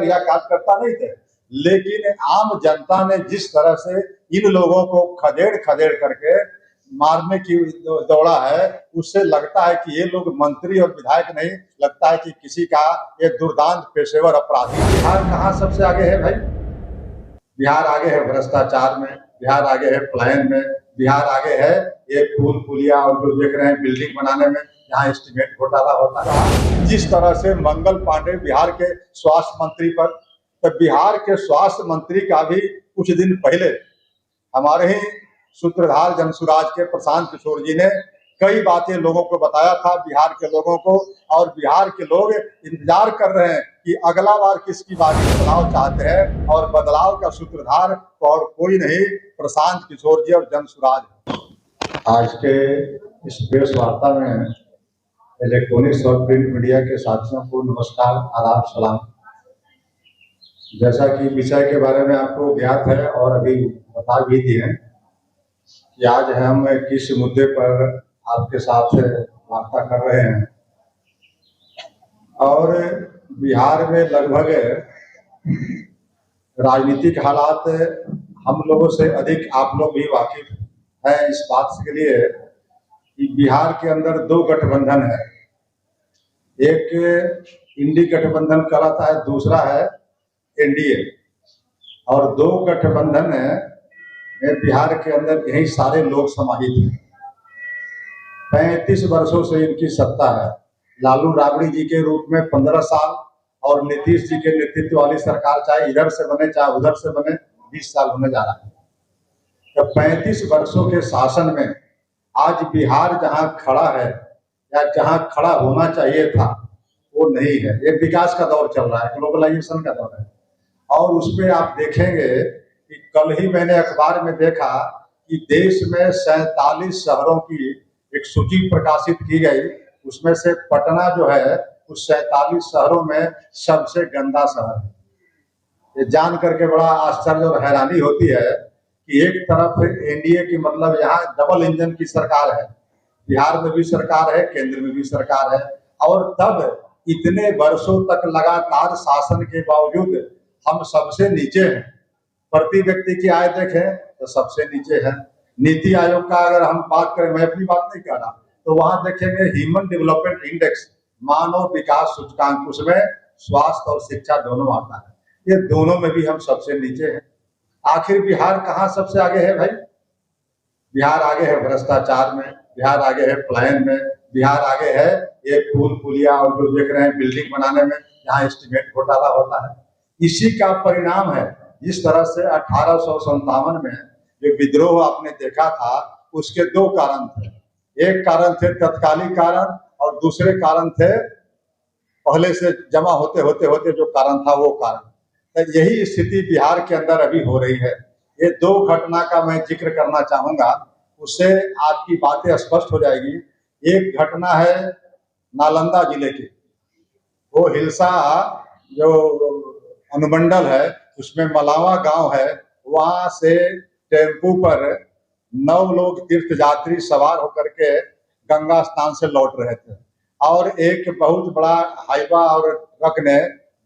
Banner या कार्यकर्ता नहीं थे, लेकिन आम जनता ने जिस तरह से इन लोगों को खदेड़ खदेड़ करके मारने की दौड़ा है, उससे लगता है कि ये लोग मंत्री और विधायक नहीं, लगता है कि किसी का ये दुर्दांत पेशेवर अपराधी। बिहार कहाँ सबसे आगे है भाई? बिहार आगे है भ्रष्टाचार में, बिहार आगे है पलायन में, बिहार आगे है ये पुल पुलिया और जो देख रहे हैं बिल्डिंग बनाने में, जहाँ एस्टीमेट घोटाला होता है। जिस तरह से मंगल पांडे बिहार के स्वास्थ्य मंत्री पर, तो बिहार के स्वास्थ्य मंत्री का भी कुछ दिन पहले हमारे ही सूत्रधार जनसुराज के प्रशांत किशोर जी ने कई बातें लोगों को बताया था, बिहार के लोगों को, और बिहार के लोग इंतजार कर रहे हैं कि अगला बार किसकी बारी बदलाव चाहते हैं, और बदलाव का सूत्रधार और कोई नहीं, प्रशांत किशोर जी और जनसुराज। आज के इस प्रेस वार्ता में इलेक्ट्रॉनिक्स और प्रिंट मीडिया के साथियों को नमस्कार, आदाब, सलाम। जैसा कि विषय के बारे में आपको ज्ञात है और अभी बता भी दिए कि आज हम किस मुद्दे पर आपके साथ वार्ता कर रहे हैं, और बिहार में लगभग राजनीतिक हालात हम लोगों से अधिक आप लोग भी वाकिफ हैं इस बात के लिए कि बिहार के अंदर दो गठबंधन है। एक इंडी गठबंधन कहलाता है, दूसरा है एनडीए, और दो गठबंधन बिहार के अंदर यही सारे लोग समाहित हैं। 35 वर्षों से इनकी सत्ता है। लालू राबड़ी जी के रूप में 15 साल, और नीतीश जी के नेतृत्व वाली सरकार चाहे इधर से बने चाहे उधर से बने 20 साल होने जा रहा है। तो 35 वर्षों के शासन में आज बिहार जहां खड़ा है या जहां खड़ा होना चाहिए था वो नहीं है। एक विकास का दौर चल रहा है, ग्लोबलाइजेशन का दौर है, और उसमें आप देखेंगे कि कल ही मैंने अखबार में देखा कि देश में 47 शहरों की एक सूची प्रकाशित की गई, उसमें से पटना जो है उस 47 शहरों में सबसे गंदा शहर है। ये जान करके बड़ा आश्चर्य और हैरानी होती है कि एक तरफ एनडीए की, मतलब यहाँ डबल इंजन की सरकार है, बिहार में भी सरकार है, केंद्र में भी सरकार है, और तब इतने वर्षों तक लगातार शासन के बावजूद हम सबसे नीचे हैं। प्रति व्यक्ति की आय देखें तो सबसे नीचे है। नीति आयोग का अगर हम बात करें, मैं अपनी बात नहीं कर रहा, तो वहां देखेंगे ह्यूमन डेवलपमेंट इंडेक्स, मानव विकास सूचकांक, उसमें स्वास्थ्य और शिक्षा दोनों आता है। ये दोनों में भी हम सबसे नीचे हैं। आखिर बिहार कहाँ सबसे आगे है भाई? बिहार आगे है भ्रष्टाचार में, बिहार आगे है पलायन में, बिहार आगे है ये पुल पुलिया और जो देख रहे हैं बिल्डिंग बनाने में, जहाँ एस्टीमेट घोटाला होता है। इसी का परिणाम है। जिस तरह से 1857 में जो विद्रोह आपने देखा था, उसके दो कारण थे। एक कारण थे तत्कालिक कारण, और दूसरे कारण थे पहले से जमा होते होते होते जो कारण था वो कारण। तो यही स्थिति बिहार के अंदर अभी हो रही है। ये दो घटना का मैं जिक्र करना चाहूंगा, उससे आपकी बातें स्पष्ट हो जाएगी। एक घटना है नालंदा जिले की, वो हिलसा जो अनुमंडल है उसमें मलावा गांव है, वहां से टेम्पू पर 9 लोग तीर्थयात्री सवार होकर के गंगा स्नान से लौट रहे थे, और एक बहुत बड़ा हाईवा और ट्रक ने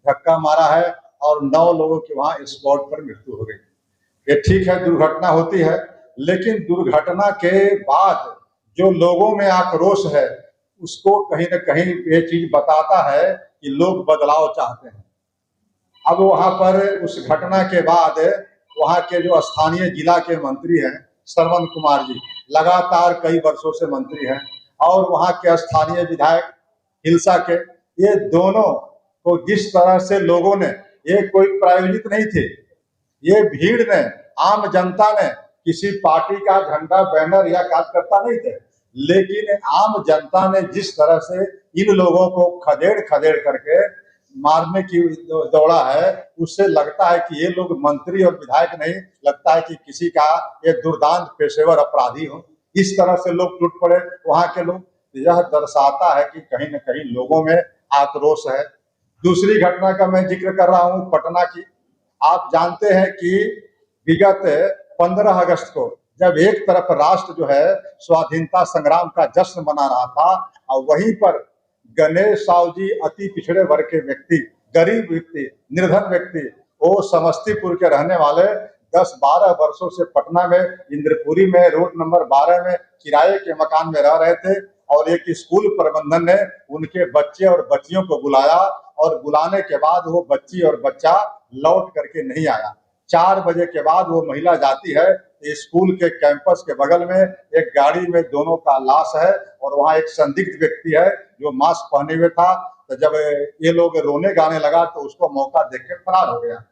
धक्का मारा है, और 9 लोगों की वहां स्पॉट पर मृत्यु हो गई। ये ठीक है, दुर्घटना होती है, लेकिन दुर्घटना के बाद जो लोगों में आक्रोश है, उसको कहीं न कहीं ये चीज बताता है कि लोग बदलाव चाहते हैं। अब वहां पर उस घटना के बाद वहां के जो स्थानीय जिला के मंत्री हैं श्रवण कुमार जी, लगातार कई वर्षों से मंत्री हैं, और वहां के स्थानीय विधायक हिलसा के, ये दोनों को जिस तरह से लोगों ने, ये कोई प्रायोजित नहीं थे, ये भीड़ ने, आम जनता ने, किसी पार्टी का झंडा बैनर या कार्यकर्ता नहीं थे, लेकिन आम जनता ने जिस तरह से इन लोगों को खदेड़ खदेड़ करके मारने की दौड़ा है, उससे लगता है कि ये लोग मंत्री और विधायक नहीं, लगता है कि किसी का ये दुर्दांत पेशेवर अपराधी हो। इस तरह से लोग टूट पड़े वहां के लोग। यह दर्शाता है कि कहीं न कहीं लोगों में आक्रोश है। दूसरी घटना का मैं जिक्र कर रहा हूं पटना की। आप जानते हैं कि विगत 15 अगस्त को जब एक तरफ राष्ट्र जो है स्वाधीनता संग्राम का जश्न मना रहा था, और वहीं पर गणेश साहू जी, अति पिछड़े वर्ग के व्यक्ति, गरीब व्यक्ति, निर्धन व्यक्ति, वो समस्तीपुर के रहने वाले 10-12 वर्षों से पटना में इंद्रपुरी में रोड नंबर 12 में किराए के मकान में रह रहे थे और एक स्कूल प्रबंधन ने उनके बच्चे और बच्चियों को बुलाया और बुलाने के बाद वो बच्ची और बच्चा लौट करके नहीं आया। 4 बजे के बाद वो महिला जाती है, स्कूल के कैंपस के बगल में एक गाड़ी में दोनों का लाश है और वहाँ एक संदिग्ध व्यक्ति है जो मास्क पहने हुए था। तो जब ये लोग रोने गाने लगा तो उसको मौका देख के फरार हो गया।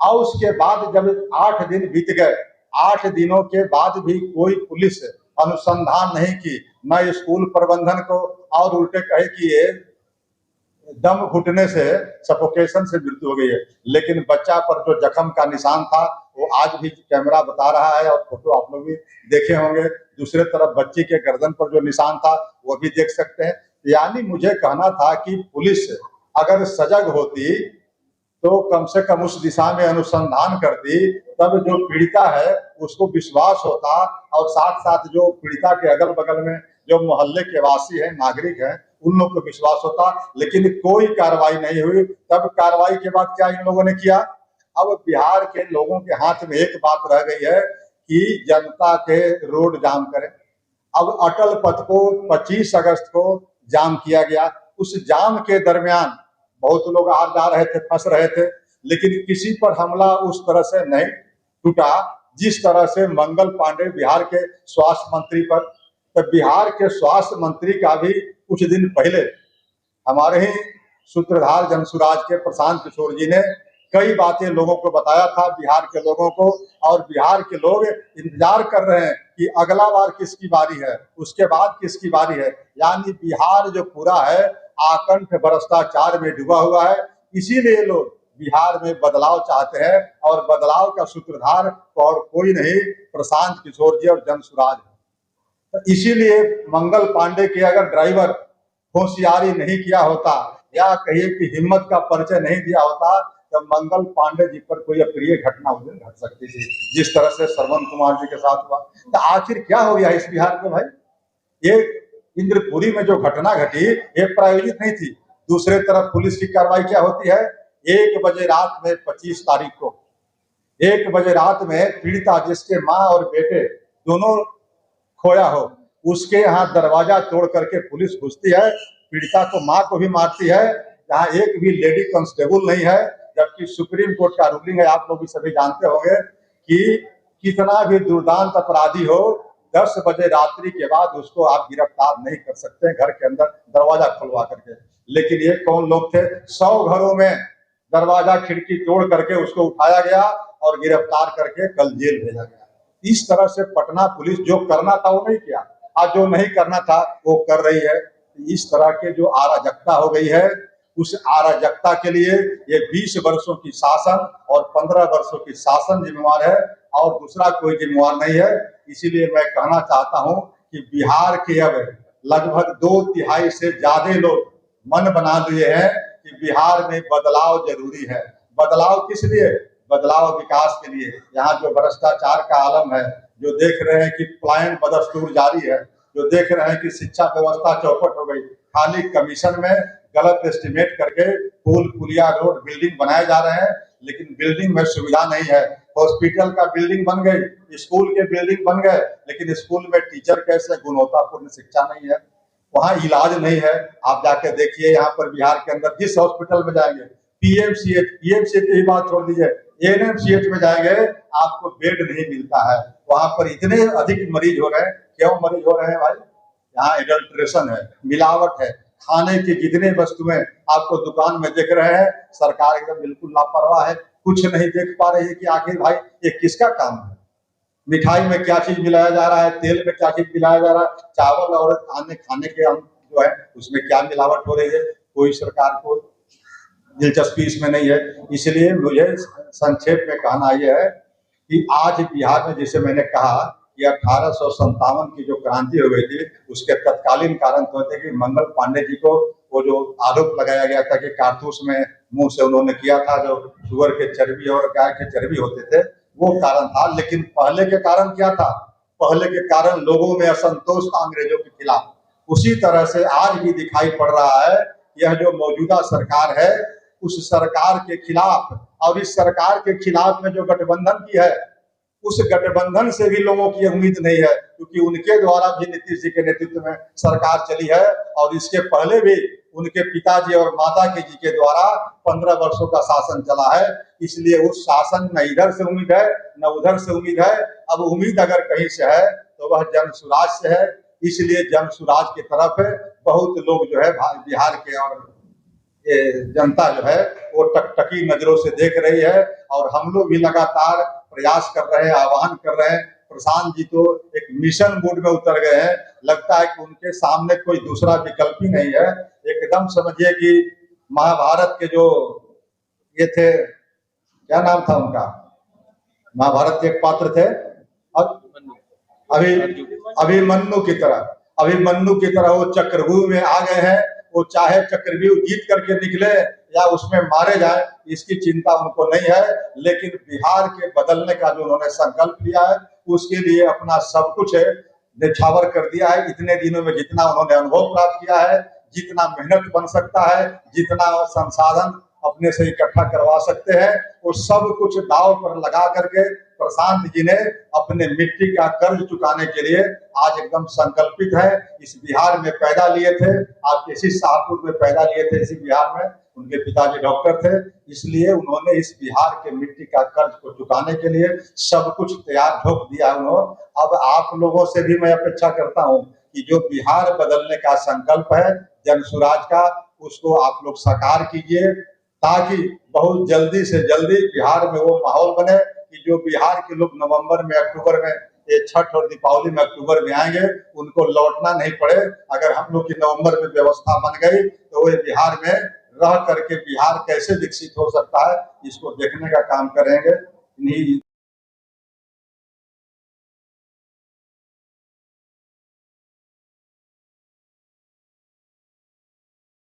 और उसके बाद जब 8 दिन बीत गए, 8 दिनों के बाद भी कोई पुलिस अनुसंधान नहीं की, न स्कूल प्रबंधन को, और उल्टे कहे कि ये दम घुटने से, सफोकेशन से मृत्यु हो गई है। लेकिन बच्चा पर जो जख्म का निशान था वो आज भी कैमरा बता रहा है और फोटो आप लोग भी देखे होंगे। दूसरे तरफ बच्ची के गर्दन पर जो निशान था वो भी देख सकते हैं। यानी मुझे कहना था कि पुलिस अगर सजग होती तो कम से कम उस दिशा में अनुसंधान करती, तब जो पीड़िता है उसको विश्वास होता और साथ साथ जो पीड़िता के अगल बगल में जो मोहल्ले के वासी हैं, नागरिक हैं, उन लोगों को विश्वास होता। लेकिन कोई कार्रवाई नहीं हुई। तब कार्रवाई के बाद क्या इन लोगों ने किया? अब बिहार के लोगों के हाथ में एक बात रह गई है कि जनता के रोड जाम करें। अब अटल पथ को 25 अगस्त को जाम किया गया। उस जाम के दरमियान बहुत लोग आ जा रहे थे, फंस रहे थे, लेकिन किसी पर हमला उस तरह से नहीं टूटा जिस तरह से मंगल पांडे बिहार के स्वास्थ्य मंत्री पर। तो बिहार के स्वास्थ्य मंत्री का भी कुछ दिन पहले हमारे ही सूत्रधार जनसुराज के प्रशांत किशोर जी ने कई बातें लोगों को बताया था, बिहार के लोगों को, और बिहार के लोग इंतजार कर रहे हैं कि अगला बार किसकी बारी है, उसके बाद किसकी बारी है। यानी बिहार जो पूरा है आकंठ भ्रष्टाचार में डूबा हुआ है। इसीलिए लोग बिहार में बदलाव चाहते हैं और बदलाव का सूत्रधार और कोई नहीं, प्रशांत किशोर जी और जनसुराज। तो इसीलिए मंगल पांडे के अगर ड्राइवर होशियारी नहीं किया होता या कहिए कि हिम्मत का परिचय नहीं दिया होता तो मंगल पांडे जी पर कोई अप्रिय घटना उस दिन घट सकती थी, जिस तरह से श्रवण कुमार जी के साथ हुआ। तो आखिर क्या हो गया इस बिहार को भाई? ये इंद्रपुरी में जो घटना घटी ये प्रायोजित नहीं थी। दूसरे तरफ पुलिस की कार्रवाई क्या होती है? 1 बजे रात में 25 तारीख को 1 बजे रात में पीड़िता जिसके माँ और बेटे दोनों खोया हो, उसके यहाँ दरवाजा तोड़ करके पुलिस घुसती है, पीड़िता को माँ को भी मारती है, जहाँ एक भी लेडी कांस्टेबल नहीं है। जबकि सुप्रीम कोर्ट का रूलिंग है, आप लोग भी सभी जानते होंगे कि कितना भी दुर्दांत अपराधी हो 10 बजे रात्रि के बाद उसको आप गिरफ्तार नहीं कर सकते घर के अंदर दरवाजा खुलवा करके। लेकिन ये कौन लोग थे? 100 घरों में दरवाजा खिड़की तोड़ करके उसको उठाया गया और गिरफ्तार करके कल जेल भेजा गया। इस तरह से पटना पुलिस जो करना था वो नहीं किया, आज जो नहीं करना था वो कर रही है। इस तरह के जो अराजकता हो गई है, उस अराजकता के लिए ये 20 वर्षों की शासन और 15 वर्षों की शासन जिम्मेवार है और दूसरा कोई जिम्मेवार नहीं है। इसीलिए मैं कहना चाहता हूं कि बिहार के अब लगभग 2/3 से ज्यादा लोग मन बना लिए हैं कि बिहार में बदलाव जरूरी है। बदलाव किस लिए? बदलाव विकास के लिए। यहाँ जो भ्रष्टाचार का आलम है, जो देख रहे हैं कि पलायन बदस्तूर जारी है, जो देख रहे हैं कि शिक्षा व्यवस्था चौपट हो गई, खाली कमीशन में गलत एस्टिमेट करके पुल पुलिया रोड बिल्डिंग बनाए जा रहे हैं, लेकिन बिल्डिंग में सुविधा नहीं है। हॉस्पिटल का बिल्डिंग बन गई, स्कूल के बिल्डिंग बन गए, लेकिन स्कूल में टीचर कैसे गुणवत्तापूर्ण शिक्षा नहीं है, वहाँ इलाज नहीं है। आप जाके देखिए यहाँ पर बिहार के अंदर जिस हॉस्पिटल में जाएंगे, पीएमसीएच की बात छोड़ दीजिए, एएनएमसीएच में जाएंगे आपको बेड नहीं मिलता है। वहां पर इतने अधिक मरीज हो रहे हैं। क्यों मरीज हो रहे हैं भाई? यहाँ एडल्ट्रेशन है, मिलावट है, खाने की जितने वस्तुएं आपको दुकान में देख रहे हैं, सरकार एकदम बिल्कुल लापरवाह है, कुछ नहीं देख पा रही है कि आखिर भाई ये किसका काम है। मिठाई में क्या चीज मिलाया जा रहा है, तेल में क्या चीज मिलाया जा रहा है, चावल और खाने के जो है उसमें क्या मिलावट हो रही है, कोई सरकार को दिलचस्पी इसमें नहीं है। इसलिए मुझे संक्षेप में कहना यह है कि आज बिहार में, जैसे मैंने कहा कि 1857 की जो क्रांति हो गई थी, उसके तत्कालीन कारण तो थे कि मंगल पांडे जी को वो जो आरोप लगाया गया था कि कारतूस में मुंह से उन्होंने किया था, जो सुअर के चर्बी और गाय के चर्बी होते थे, वो कारण था। लेकिन पहले के कारण क्या था? पहले के कारण लोगों में असंतोष था अंग्रेजों के खिलाफ। उसी तरह से आज भी दिखाई पड़ रहा है। यह जो मौजूदा सरकार है उस सरकार के खिलाफ, और इस सरकार के खिलाफ में जो गठबंधन की है, उस गठबंधन से भी लोगों की उम्मीद नहीं है, क्योंकि उनके द्वारा भी नीतीश जी के नेतृत्व में सरकार चली है, और इसके पहले भी उनके पिताजी और माता जी के द्वारा 15 वर्षों का शासन चला है। इसलिए उस शासन न इधर से उम्मीद है न उधर से उम्मीद है। अब उम्मीद अगर कहीं से है तो वह जन सुराज से है। इसलिए जन सुराज की तरफ बहुत लोग जो है बिहार के और ये जनता जो है वो टकटकी नजरों से देख रही है, और हम लोग भी लगातार प्रयास कर रहे हैं, आह्वान कर रहे हैं। प्रशांत जी तो एक मिशन मोड में उतर गए हैं, लगता है कि उनके सामने कोई दूसरा विकल्प ही नहीं है। एकदम समझिए कि महाभारत के जो ये थे, क्या नाम था उनका, महाभारत के एक पात्र थे, अभिमन्यु की तरह वो चक्रव्यूह में आ गए हैं। वो चाहे चक्रव्यूह जीत करके निकले या उसमें मारे जाए, इसकी चिंता उनको नहीं है, लेकिन बिहार के बदलने का जो उन्होंने संकल्प लिया है उसके लिए अपना सब कुछ न्यौछावर कर दिया है। इतने दिनों में जितना उन्होंने अनुभव प्राप्त किया है, जितना मेहनत बन सकता है, जितना संसाधन अपने से इकट्ठा करवा सकते हैं, वो सब कुछ दांव पर लगा करके प्रशांत जी ने अपने मिट्टी का कर्ज चुकाने के लिए आज एकदम संकल्पित है। इस बिहार में पैदा लिए थे, आप किसी शाहपुर में पैदा लिए थे, इसी बिहार में उनके पिताजी डॉक्टर थे, इसलिए उन्होंने इस बिहार के मिट्टी का कर्ज को चुकाने के लिए सब कुछ तैयार ठोक दिया उन्होंने। अब आप लोगों से भी मैं अपेक्षा करता हूं कि जो बिहार बदलने का संकल्प है जन सुराज का, उसको आप लोग साकार कीजिए, ताकि बहुत जल्दी से जल्दी बिहार में वो माहौल बने कि जो बिहार के लोग नवंबर में, अक्टूबर में, ये छठ और दीपावली में अक्टूबर में आएंगे, उनको लौटना नहीं पड़े। अगर हम लोग की नवंबर में व्यवस्था बन गई तो वो बिहार में रह करके बिहार कैसे विकसित हो सकता है, इसको देखने का काम करेंगे।